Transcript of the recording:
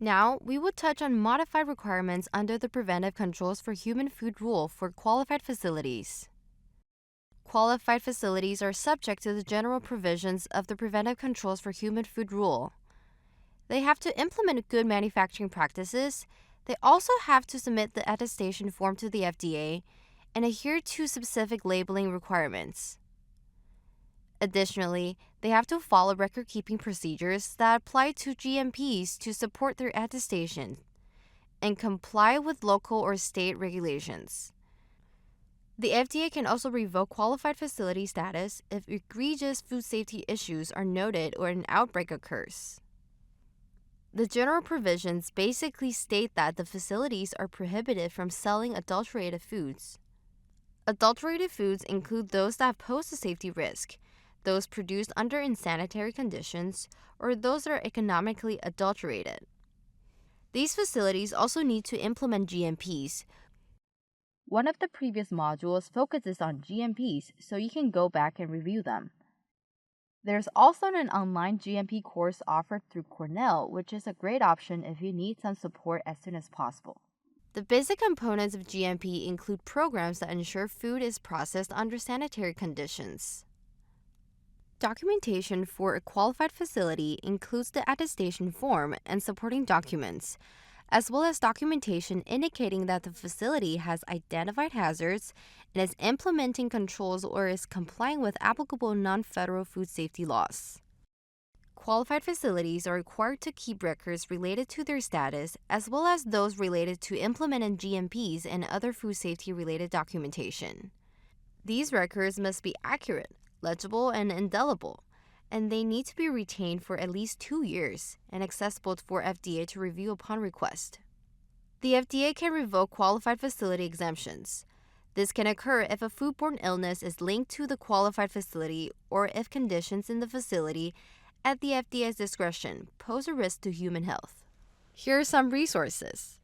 Now, we will touch on modified requirements under the Preventive Controls for Human Food Rule for qualified facilities. Qualified facilities are subject to the general provisions of the Preventive Controls for Human Food Rule. They have to implement good manufacturing practices. They also have to submit the attestation form to the FDA and adhere to specific labeling requirements. Additionally, they have to follow record-keeping procedures that apply to GMPs to support their attestation and comply with local or state regulations. The FDA can also revoke qualified facility status if egregious food safety issues are noted or an outbreak occurs. The general provisions basically state that the facilities are prohibited from selling adulterated foods. Adulterated foods include those that pose a safety risk, those produced under unsanitary conditions, or those that are economically adulterated. These facilities also need to implement GMPs. One of the previous modules focuses on GMPs, so you can go back and review them. There's also an online GMP course offered through Cornell, which is a great option if you need some support as soon as possible. The basic components of GMP include programs that ensure food is processed under sanitary conditions. Documentation for a qualified facility includes the attestation form and supporting documents, as well as documentation indicating that the facility has identified hazards and is implementing controls or is complying with applicable non-federal food safety laws. Qualified facilities are required to keep records related to their status, as well as those related to implementing GMPs and other food safety-related documentation. These records must be accurate, legible, and indelible, and they need to be retained for at least 2 years and accessible for FDA to review upon request. The FDA can revoke qualified facility exemptions. This can occur if a foodborne illness is linked to the qualified facility or if conditions in the facility, at the FDA's discretion, pose a risk to human health. Here are some resources.